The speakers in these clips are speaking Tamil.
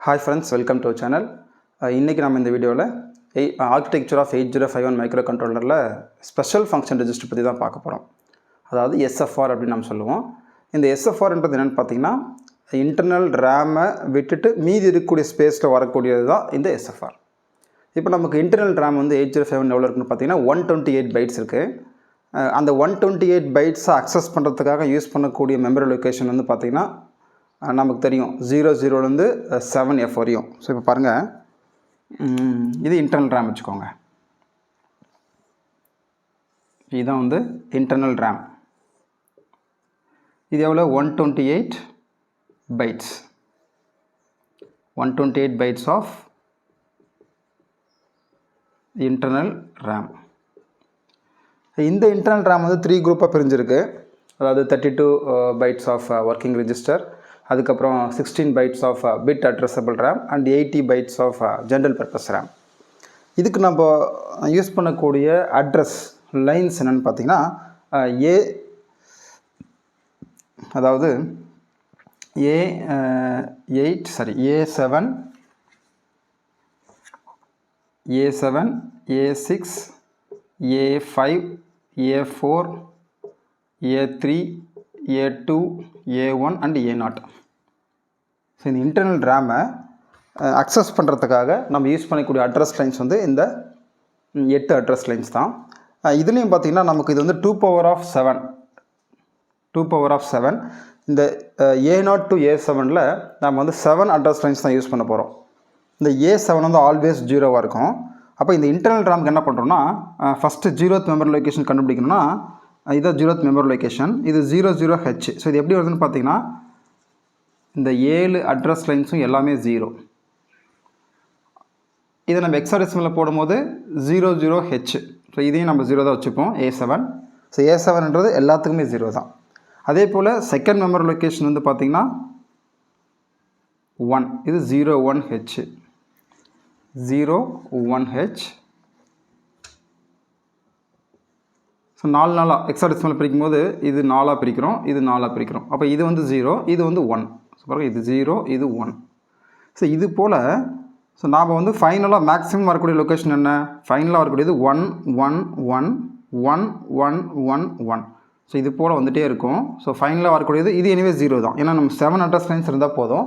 Hi friends, welcome to our channel. இன்னைக்கு நம்ம இந்த வீடியோவில் ஆர்கிடெக்சர் ஆஃப் 8051 மைக்ரோகண்ட்ரோலரில் ஸ்பெஷல் ஃபங்க்ஷன் ரெஜிஸ்டர் பற்றி தான் பார்க்க போகிறோம். அதாவது SFR அப்படின்னு நம்ம சொல்லுவோம். இந்த SFRன்றது என்னென்னு பார்த்தீங்கன்னா இன்டர்னல் ரேமை விட்டுட்டு மீதி இருக்கக்கூடிய ஸ்பேஸில் வரக்கூடியது தான் இந்த SFR. இப்போ நமக்கு இன்டர்னல் ரேம் வந்து 8051 எவ்வளோ இருக்குன்னு பார்த்தீங்கன்னா 128 பைட்ஸ் இருக்குது. அந்த 128 பைட்ஸை அக்சஸ் பண்ணுறதுக்காக யூஸ் பண்ணக்கூடிய மெமரி லொக்கேஷன் வந்து பார்த்திங்கன்னா நமக்கு தெரியும் 00லேருந்து 7F வரையும். ஸோ இப்போ பாருங்கள், இது இன்டர்னல் ரேம் வச்சுக்கோங்க. இதுதான் வந்து இன்டர்னல் ரேம். இது எவ்வளோ 128 bytes, 128 bytes of internal RAM. இந்த இன்டர்னல் ரேம் வந்து 3 குரூப்பாக பிரிஞ்சிருக்கு. அதாவது 32 பைட்ஸ் ஆஃப் ஒர்க்கிங் ரெஜிஸ்டர், அதுக்கப்புறம் 16 bytes of bit addressable RAM and 80 bytes of general purpose RAM. இதுக்கு நம்ம யூஸ் பண்ணக்கூடிய அட்ரஸ் லைன்ஸ் என்னென்னு பார்த்தீங்கன்னா அதாவது A7, A6, A5, A4, A3, A2, A1 and A0. So இந்த இன்டர்னல் ரேமை அக்சஸ் பண்ணுறதுக்காக நம்ம யூஸ் பண்ணக்கூடிய அட்ரஸ் லைன்ஸ் வந்து இந்த 8 அட்ரஸ் லைன்ஸ் தான். இதுலேயும் பார்த்திங்கன்னா நமக்கு இது வந்து 2 power of 7. இந்த A0 to A7ல் நம்ம வந்து 7 அட்ரஸ் லைன்ஸ் தான் யூஸ் பண்ண போகிறோம். இந்த A7 வந்து ஆல்வேஸ் 0வாக இருக்கும். அப்போ இந்த இன்டர்னல் ரேமுக்கு என்ன பண்ணுறோன்னா, ஃபஸ்ட்டு 0th மெமரி லொக்கேஷன் கண்டுபிடிக்கணும்னா இதுதான் 0th மெமரி லொக்கேஷன். இது 00H. ஸோ இது எப்படி வருதுன்னு பார்த்தீங்கன்னா இந்த 7 அட்ரஸ் லைன்ஸும் எல்லாமே 0. இதை நம்ம ஹெக்ஸாடெசிமலில் போடும்போது 00H. ஸோ இதையும் நம்ம 0 தான் வச்சுப்போம், A7. ஸோ A7ன்றது எல்லாத்துக்குமே 0 தான். அதே போல் செகண்ட் மெமரி லொக்கேஷன் வந்து பார்த்திங்கன்னா 1. இது 01H. 01H. ஸோ 4 ஹெக்ஸாடெசிமலில் பிரிக்கும் போது இது 4ஆக பிரிக்கிறோம், இது 4ஆக பிரிக்கிறோம். அப்போ இது வந்து 0, இது வந்து 1. ஸோ பாருங்கள், இது 0, இது 1. ஸோ இது போல் ஸோ நாம் வந்து ஃபைனலாக மேக்ஸிமம் வரக்கூடிய லொக்கேஷன் என்ன, ஃபைனலாக வரக்கூடியது 1 1 1 1 1 1 1. ஸோ இது போல் வந்துகிட்டே இருக்கும். ஸோ ஃபைனலாக வரக்கூடியது இது எனிவே 0 தான். ஏன்னா நம்ம 7 அட்ரஸ் லைன்ஸ் இருந்தால் போதும்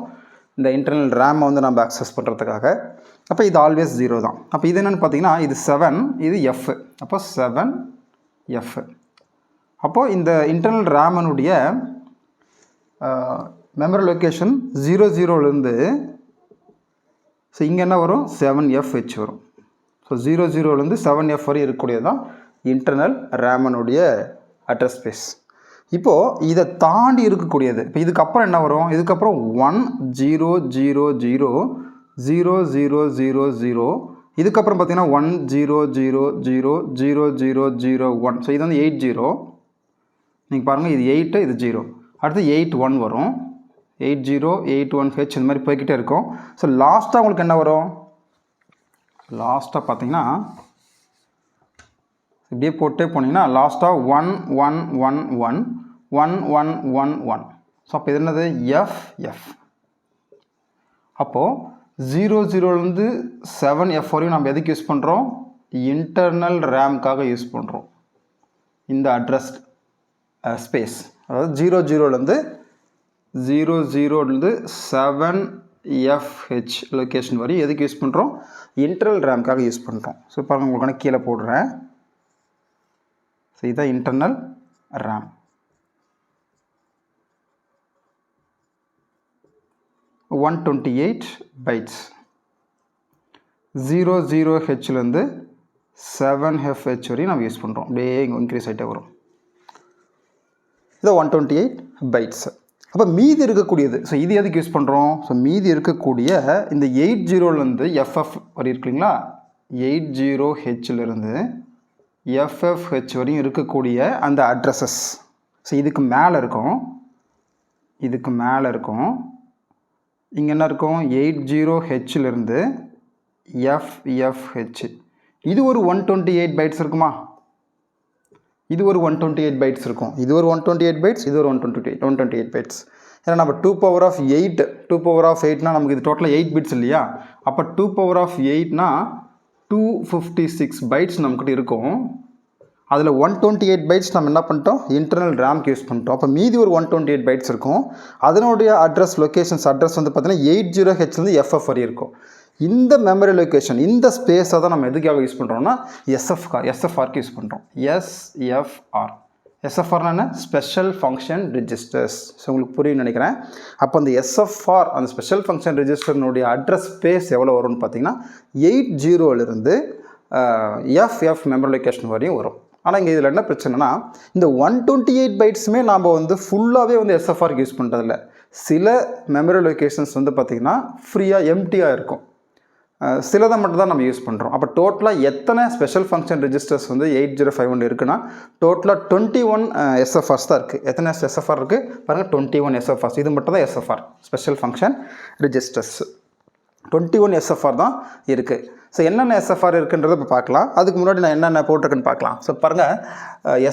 இந்த இன்டர்னல் ரேமை வந்து நம்ம அக்சஸ் பண்ணுறதுக்காக. அப்போ இது ஆல்வேஸ் 0 தான். அப்போ இது என்னென்னு பார்த்தீங்கன்னா இது 7, இது F. அப்போ 7F. அப்போது இந்த இன்டர்னல் ரேமனுடைய மெமரி லொக்கேஷன் 00லேருந்து ஸோ இங்கே என்ன வரும் 7FH வரும். ஸோ 00லேருந்து 7F வரை இருக்கக்கூடியது தான் இன்டர்னல் ரேமனுடைய அட்ரஸ் ஸ்பேஸ். இப்போது இதை தாண்டி இருக்கக்கூடியது, இப்போ இதுக்கப்புறம் என்ன வரும், இதுக்கப்புறம் 1 0 0 0 0 0 0 0. இதுக்கப்புறம் பார்த்தீங்கன்னா 1 0 0 0 0 0 0 1. ஸோ இது வந்து 80. நீங்கள் பாருங்கள், இது 8, இது 0. அடுத்து 81 வரும், 80 81H. இந்த மாதிரி போய்கிட்டே இருக்கும். ஸோ லாஸ்ட்டாக உங்களுக்கு என்ன வரும், லாஸ்ட்டாக பார்த்தீங்கன்னா இப்படியே போட்டே போனீங்கன்னா லாஸ்ட்டாக 1 1 1 1 1 1 1 1. ஸோ அப்போ இது என்னது FF. அப்போது 00லேருந்து 7F வரையும் நம்ம எதுக்கு யூஸ் பண்ணுறோம், இன்டர்னல் ரேம்காக யூஸ் பண்ணுறோம் இந்த அட்ரஸ் ஸ்பேஸ். அதாவது 00லேருந்து 7FH லொக்கேஷன் வரையும் எதுக்கு யூஸ் பண்ணுறோம், இன்டர்னல் ரேம்காக யூஸ் பண்ணுறோம். ஸோ பாருங்கள், உங்களுக்கு கீழே போடுறேன். ஸோ இதுதான் இன்டர்னல் ரேம். - 128 பைட்ஸ் 00Hலேருந்து 7FH வரையும் நம்ம யூஸ் பண்ணுறோம். அப்படியே இன்க்ரீஸ் ஆகிட்டே வரும். இது 128 பைட்ஸ். அப்போ மீதி இருக்கக்கூடியது, ஸோ இது எதுக்கு யூஸ் பண்ணுறோம், ஸோ மீதி இருக்கக்கூடிய இந்த 80லேருந்து FF வரை இருக்கு இல்லைங்களா, 80Hலேருந்து FFH வரையும் இருக்கக்கூடிய அந்த அட்ரஸஸ். ஸோ இதுக்கு மேலே இருக்கும், இதுக்கு மேலே இருக்கும். இங்கே என்ன இருக்கும், 80Hலேருந்து FFH. இது ஒரு 128 பைட்ஸ் இருக்குமா, இது ஒரு 128 பைட்ஸ் இருக்கும். இது ஒரு 128 பைட்ஸ், இது ஒரு 128 பைட்ஸ். ஏன்னா நம்ம 2 power of 8 2 power of 8னா நமக்கு இது டோட்டலாக 8 பிட்ஸ் இல்லையா, அப்போ 2 power of 8னா 256 பைட்ஸ் நம்மக்கிட்ட இருக்கும். அதில் 128 பைட்ஸ் நம்ம என்ன பண்ணிட்டோம், இன்டர்னல் ரேம்க்கு யூஸ் பண்ணிட்டோம். அப்போ மீதி ஒரு 128 பைட்ஸ் இருக்கும். அதனுடைய அட்ரஸ் அட்ரஸ் வந்து பார்த்தீங்கன்னா 80Hலேருந்து FF வரை இருக்கும். இந்த மெமரி லொக்கேஷன், இந்த ஸ்பேஸை தான் நம்ம எதுக்காக யூஸ் பண்ணுறோம்னா SFRக்கு யூஸ் பண்ணுறோம். SFRனா என்ன, ஸ்பெஷல் ஃபங்க்ஷன் ரெஜிஸ்டர்ஸ். ஸோ உங்களுக்கு புரியும்னு நினைக்கிறேன். அப்போ அந்த SFR, அந்த ஸ்பெஷல் ஃபங்க்ஷன் ரெஜிஸ்டர்னுடைய அட்ரஸ் ஸ்பேஸ் எவ்வளோ வரும்னு பார்த்தீங்கன்னா 80லேருந்து FF மெமரி லொக்கேஷன் வரையும் வரும். ஆனால் இங்கே இதில் என்ன பிரச்சனைனா, இந்த 128 பைட்ஸுமே நாம் வந்து ஃபுல்லாகவே வந்து SFRக்கு யூஸ் பண்ணுறதில்ல. சில மெமரி லொக்கேஷன்ஸ் வந்து பார்த்திங்கன்னா ஃப்ரீயாக எம்டியாக இருக்கும், சிலதை மட்டும் தான் நம்ம யூஸ் பண்ணுறோம். அப்போ டோட்டலாக எத்தனை ஸ்பெஷல் ஃபங்க்ஷன் ரெஜிஸ்டர்ஸ் வந்து 8051 இருக்குன்னா டோட்டலாக 21 SFRs தான் இருக்குது. எத்தனை SFR இருக்குது பாருங்கள், 21 SFRs. இது மட்டும் தான் SFR, special function registers. 21 SFR தான் இருக்குது. ஸோ என்னென்ன SFR இருக்குன்றதை இப்போ பார்க்கலாம். அதுக்கு முன்னாடி நான் என்னென்ன போட்டிருக்குன்னு பார்க்கலாம். ஸோ பாருங்கள்,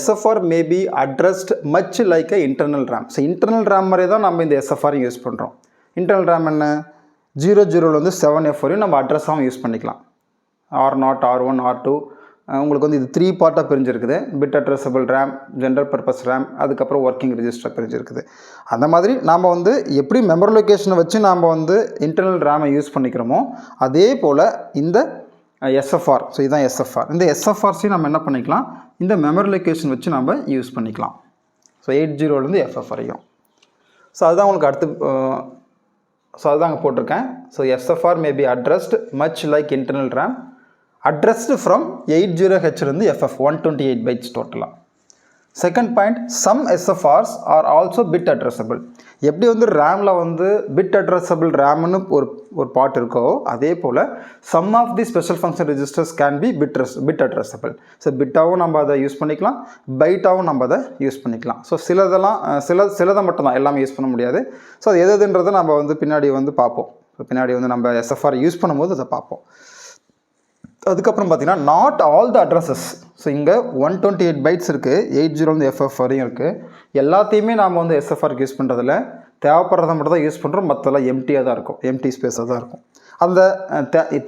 SFR may be addressed much like a internal RAM. So internal RAM மாதிரி தான் நம்ம இந்த SFR யூஸ் பண்ணுறோம். இன்டர்னல் ரேம் என்ன, 00லேருந்து 7F வரையும் நம்ம அட்ரஸாகவும் யூஸ் பண்ணிக்கலாம். R0, R1, R2 உங்களுக்கு வந்து இது 3 பார்ட்டாக பிரிஞ்சிருக்குது. Bit addressable RAM, general purpose RAM, அதுக்கப்புறம் ஒர்க்கிங் ரெஜிஸ்டர் பிரிஞ்சிருக்குது. அந்த மாதிரி நாம் வந்து எப்படி மெமரி லொக்கேஷனை வச்சு நாம் வந்து இன்டர்னல் ரேமை யூஸ் பண்ணிக்கிறோமோ அதே போல் இந்த SFR, ஸோ இதுதான் SFR. இந்த SFRஸையும் நம்ம என்ன பண்ணிக்கலாம், இந்த மெமரி லொக்கேஷன் வச்சு நம்ம யூஸ் பண்ணிக்கலாம். ஸோ 80லேருந்து FF வரையும். ஸோ அதுதான் உங்களுக்கு அடுத்து, ஸோ அதுதான் அங்கே போட்டிருக்கேன். So SFR may be addressed much like internal RAM, addressed from 80Hலேருந்து FF 128 பைட்ஸ் டோட்டலாக. Second point, some SFRs are also bit addressable. எப்படி வந்து ரேமில் வந்து பிட் அட்ரஸபிள் ரேம்னு ஒரு பார்ட் இருக்கோ அதே போல் some of the special function registers can be bit addressable. So பிட்டாகவும் நம்ம அதை யூஸ் பண்ணிக்கலாம், பைட்டாகவும் நம்ம அதை யூஸ் பண்ணிக்கலாம். ஸோ சிலதை மட்டும்தான், எல்லாமே யூஸ் பண்ண முடியாது. ஸோ அது எதுன்றதை நம்ம வந்து பின்னாடி வந்து பார்ப்போம். பின்னாடி வந்து நம்ம SFR யூஸ் பண்ணும்போது அதை பார்ப்போம். அதுக்கப்புறம் பார்த்தீங்கன்னா not all the addresses. So இங்கே 128 பைட்ஸ் இருக்குது, 80லேருந்து FF வரையும் இருக்குது. எல்லாத்தையுமே நாம் வந்து SFRக்கு யூஸ் பண்ணுறதில்ல, தேவைப்படுறதை மட்டும் தான் யூஸ் பண்ணுறோம். மற்றெல்லாம் எம்டியாக தான் இருக்கும், எம்டி ஸ்பேஸாக தான் இருக்கும். அந்த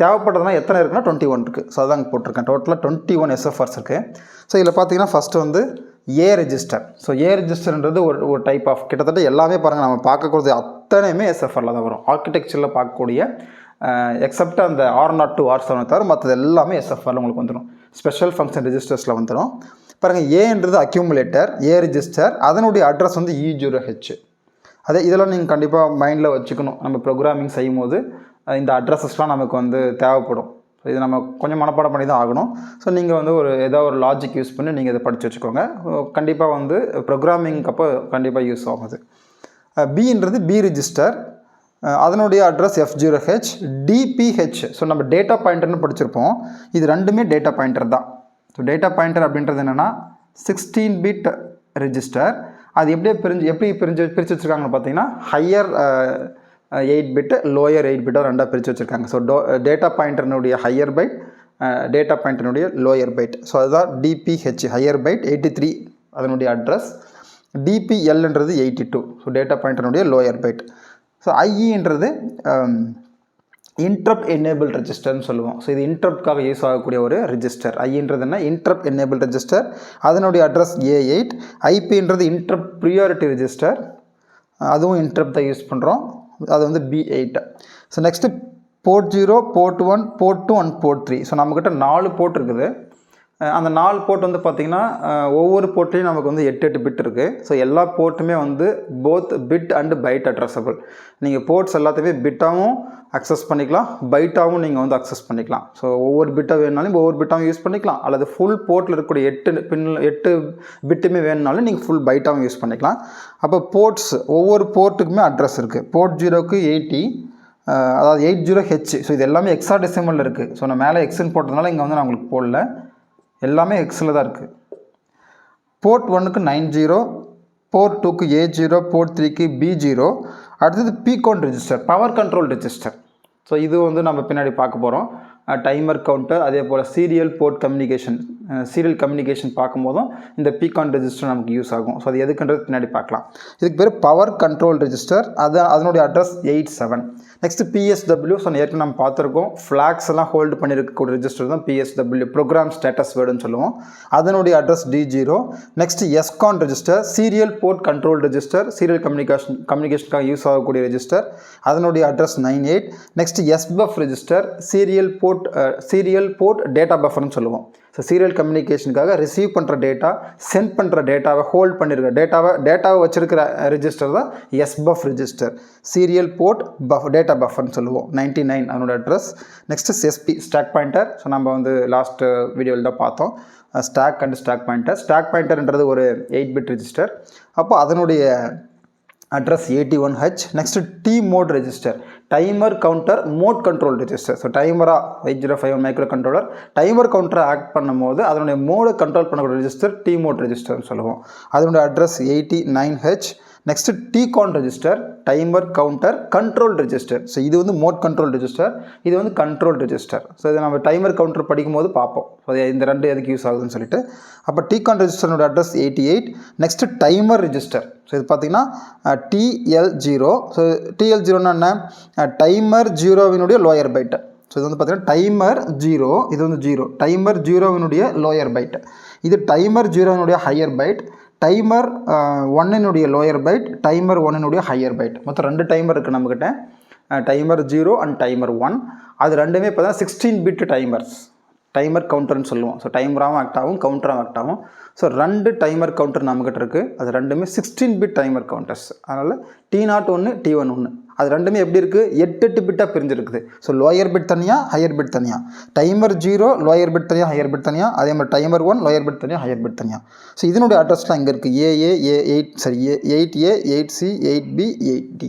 தேவைப்படுறதுனா எத்தனை இருக்குன்னா 21 இருக்குது. ஸோ அதான் போட்டிருக்கேன். டோட்டலாக 21 SFRs இருக்குது. ஸோ இதில் பார்த்தீங்கன்னா ஃபஸ்ட்டு வந்து A ரெஜிஸ்டர். ஸோ A ரெஜிஸ்டர்ன்றது ஒரு டைப் ஆஃப், கிட்டத்தட்ட எல்லாமே பாருங்கள் நம்ம பார்க்கக்கூடிய அத்தனையுமே SFRல தான் வரும். ஆர்கிடெக்சரில் பார்க்கக்கூடிய எக்ஸப்ட் அந்த R0 to R7 தவிர மற்றது எல்லாமே SFRல உங்களுக்கு வந்துடும், ஸ்பெஷல் ஃபங்க்ஷன் ரெஜிஸ்டர்ஸில் வந்துடும். பாருங்கள், ஏன்றது அக்யூமுலேட்டர், A ரெஜிஸ்டர், அதனுடைய அட்ரஸ் வந்து E0H. அதே இதெல்லாம் நீங்கள் கண்டிப்பாக மைண்டில் வச்சுக்கணும். நம்ம ப்ரோக்ராமிங் செய்யும் போது இந்த அட்ரஸஸ்லாம் நமக்கு வந்து தேவைப்படும். இது நம்ம கொஞ்சம் மனப்பாடம் பண்ணி தான் ஆகணும். ஸோ நீங்கள் வந்து ஏதாவது ஒரு லாஜிக் யூஸ் பண்ணி நீங்கள் இதை படித்து வச்சுக்கோங்க. கண்டிப்பாக வந்து ப்ரோக்ராமிங்க்கு அப்போ கண்டிப்பாக யூஸ் ஆகுது. Bன்றது B ரெஜிஸ்டர், அதனுடைய அட்ரஸ் F0H. DPH, ஸோ நம்ம டேட்டா பாயிண்டர்னு படிச்சிருப்போம். இது ரெண்டுமே டேட்டா பாயிண்டர் தான். ஸோ டேட்டா பாயிண்டர் அப்படின்றது என்னென்னா 16 பிட் ரெஜிஸ்டர். அது எப்படி பிரித்து வச்சுருக்காங்கன்னு பார்த்தீங்கன்னா ஹையர் 8 பிட், லோயர் 8 பிட்டாக ரெண்டாக பிரித்து வச்சுருக்காங்க. ஸோ டேட்டா பாயிண்டர்னுடைய ஹையர் பைட், டேட்டா பாயிண்டர்னுடைய லோயர் பைட். ஸோ அதுதான் DPH, ஹையர் பைட் 83 அதனுடைய அட்ரஸ். DPLன்றது 82, ஸோ டேட்டா பாயிண்டர்னுடைய லோயர் பைட். ஸோ IEன்றது இன்ட்ரப்ட் எனேபிள் ரெஜிஸ்டர்னு சொல்லுவோம். ஸோ இது இன்ட்ரப்ட்காக யூஸ் ஆகக்கூடிய ஒரு ரெஜிஸ்டர். IEன்றது என்ன, இன்ட்ரப்ட் எனேபிள் ரெஜிஸ்டர், அதனுடைய அட்ரஸ் A8. IPன்றது இன்ட்ரப்ட் ப்ரியாரிட்டி ரெஜிஸ்டர், அதுவும் இன்ட்ரப்ட் தான் யூஸ் பண்ணுறோம், அது வந்து B8. So next port 0, port 1, port 2 and port 3. So நம்மக்கிட்ட 4 போர்ட் இருக்குது. அந்த 4 போர்ட் வந்து பார்த்திங்கன்னா ஒவ்வொரு போர்ட்லேயும் நமக்கு வந்து 8 பிட் இருக்குது. ஸோ எல்லா போர்ட்டுமே வந்து both bit and byte addressable. நீங்கள் போர்ட்ஸ் எல்லாத்தையுமே பிட்டாகவும் அக்சஸ் பண்ணிக்கலாம், பைட்டாகவும் நீங்கள் வந்து அக்சஸ் பண்ணிக்கலாம். ஸோ ஒவ்வொரு பிட்டாக வேணுனாலும் ஒவ்வொரு பிட்டாகவும் யூஸ் பண்ணிக்கலாம், அல்லது ஃபுல் போர்ட்டில் இருக்கக்கூடிய 8 பிட்டுமே வேணுனாலும் நீங்கள் ஃபுல் பைட்டாகவும் யூஸ் பண்ணிக்கலாம். அப்போ போர்ட்ஸ் ஒவ்வொரு போர்ட்டுக்குமே அட்ரஸ் இருக்குது. போர்ட் 0க்கு 80, அதாவது 80H. ஸோ இது எல்லாமே ஹெக்ஸாடெசிமலில் இருக்குது. ஸோ நான் மேலே எக்ஸ்ன்னு போட்டதுனால இங்கே வந்து நான் உங்களுக்கு போடல, எல்லாமே எக்ஸில் தான் இருக்குது. போர்ட் 1க்கு 90, போர்ட் 2க்கு A0, போர்ட் 3க்கு B0. அடுத்தது PCON register, power control register. So இது வந்து நம்ம பின்னாடி பார்க்க போகிறோம். டைமர் கவுண்டர், அதே போல் serial port communication, serial communication பார்க்கும்போதும் இந்த பிகான் ரெஜிஸ்டர் நமக்கு யூஸ் ஆகும். ஸோ அது எதுக்குன்றது பின்னாடி பார்க்கலாம். இதுக்கு பேர் பவர் கண்ட்ரோல் ரெஜிஸ்டர். அதனுடைய அட்ரஸ் 87. Next PSW. ஸோ ஏற்கனவே நம்ம பார்த்துருக்கோம், ஃப்ளாக்ஸ் எல்லாம் ஹோல்டு பண்ணியிருக்கக்கூடிய ரெஜிஸ்டர் தான் PSW, ப்ரோக்ராம் ஸ்டேட்டஸ் வேர்டுன்னு சொல்லுவோம். அதனுடைய address D0. Next SCON register, serial port control register, serial கம்யூனிகேஷனுக்காக யூஸ் ஆகக்கூடிய ரெஜிஸ்டர். அதனுடைய address 98. Next SBUF register, serial port data பஃபர்னு சொல்லுவோம். ஸோ சீரியல் கம்யூனிகேஷனுக்காக ரிசீவ் பண்ணுற டேட்டா, சென்ட் பண்ணுற டேட்டாவை ஹோல்ட் பண்ணியிருக்க டேட்டாவை வச்சிருக்கிற ரெஜிஸ்டர் தான் SBUF register, serial port data பஃபர்னு சொல்லுவோம். 99 அதனோட address. Next SP stack pointer. So நம்ம வந்து லாஸ்ட் வீடியோவில் தான் பார்த்தோம் stack and stack pointer. Stock பாயிண்டர்ன்றது ஒரு 8 பிட் ரெஜிஸ்டர். அப்போ அதனுடைய address 81H. Next TMOD register, timer counter mode control register. So டைமராக 8051 மைக்ரோ கண்ட்ரோலர் டைமர் கவுண்டரை ஆக்ட் பண்ணும் போது அதனுடைய மோடை கண்ட்ரோல் பண்ணக்கூடிய ரெஜிஸ்டர் T-மோட் ரெஜிஸ்டர்னு சொல்லுவோம். அதனுடைய address 89H. Next TCON register, timer counter control register. So இது வந்து மோட் கண்ட்ரோல் ரெஜிஸ்டர், இது வந்து கண்ட்ரோல் ரெஜிஸ்டர். ஸோ இதை நம்ம டைமர் கவுண்டர் படிக்கும்போது பார்ப்போம் ஸோ இந்த ரெண்டு எதுக்கு யூஸ் ஆகுதுன்னு சொல்லிட்டு. அப்போ TCON ரெஜிஸ்டரோட address 88. Next timer register. So இது பார்த்திங்கன்னா TL0. ஸோ TL0ன்னா என்ன? டைமர் 0வினுடைய லோயர் பைட்டு. ஸோ இது வந்து பார்த்திங்கன்னா டைமர் 0, இது வந்து 0. டைமர் 0வினுடைய லோயர் பைட், இது டைமர் 0வினுடைய ஹையர் பைட், டைமர் 1னுடைய லோயர் பைட், டைமர் 1னுடைய ஹையர் பைட். மொத்தம் 2 டைமர் இருக்குது நம்மக்கிட்ட, டைமர் 0 அண்ட் டைமர் 1. அது ரெண்டுமே இப்போ தான் 16 பிட் டைமர்ஸ், டைமர் கவுண்டர்னு சொல்லுவோம். ஸோ டைமராகவும் ஆக்ட் ஆகும், கவுண்டராகவும் ஆக்ட் ஆகும். ஸோ 2 டைமர் கவுண்டர் நம்மக்கிட்ட இருக்குது. அது ரெண்டுமே 16 பிட் டைமர் கவுண்டர்ஸ். அதனால் T0 1, T1 1. அது ரெண்டுமே எப்படி இருக்குது? 8 பிட்டாக பிரிஞ்சிருக்குது. ஸோ லோயர் பிட் தனியாக, ஹையர் பிட் தனியாக. டைமர் 0 லோயர் பிட் தனியாக, ஹையர் பிட் தனியாக. அதே மாதிரி டைமர் 1 லோயர் பிட் தனியாக, ஹையர் பிட் தனியாக. ஸோ இதனுடைய அட்ரஸ்லாம் இங்கே இருக்குது. AA 8C 8B 8D.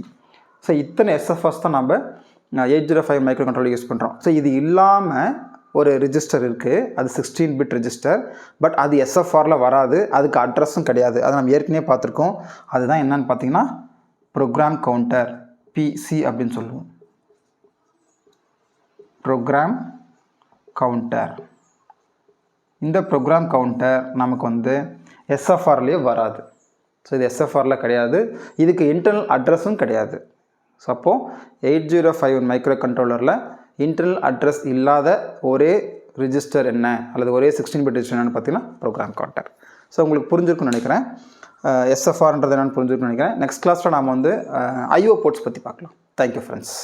So இத்தனை SFRs தான் நம்ம 8051 மைக்ரோ கண்ட்ரோல் யூஸ் பண்ணுறோம். ஸோ இது இல்லாமல் ஒரு ரிஜிஸ்டர் இருக்குது, அது 16 பிட் ரிஜிஸ்டர். பட் அது SFRல வராது, அதுக்கு அட்ரஸும் கிடையாது. அதை நம்ம ஏற்கனவே பார்த்துருக்கோம். அதுதான் என்னன்னு பார்த்தீங்கன்னா ப்ரோக்ராம் கவுண்டர், PC அப்படின்னு சொல்லுவோம். Program counter. இந்த ப்ரோக்ராம் கவுண்டர் நமக்கு வந்து SFRலேயே வராது. ஸோ இது SFRல கிடையாது, இதுக்கு இன்டர்னல் அட்ரஸும் கிடையாது. ஸோ அப்போது 8051 மைக்ரோ கண்ட்ரோலரில் இன்டர்னல் அட்ரஸ் இல்லாத ஒரே ரிஜிஸ்டர் என்ன, அல்லது ஒரே 16 பிட் ரிஜிஸ்டர் என்னென்னு பார்த்தீங்கன்னா ப்ரோக்ராம் கவுண்டர். ஸோ உங்களுக்கு புரிஞ்சிருக்குன்னு நினைக்கிறேன். SFRன்றது என்னென்னு புரிஞ்சிருக்குன்னு நினைக்கிறேன். நெக்ஸ்ட் கிளாஸில் நாம் வந்து IO போர்ட்ஸ் பற்றி பார்க்கலாம். Thank you friends.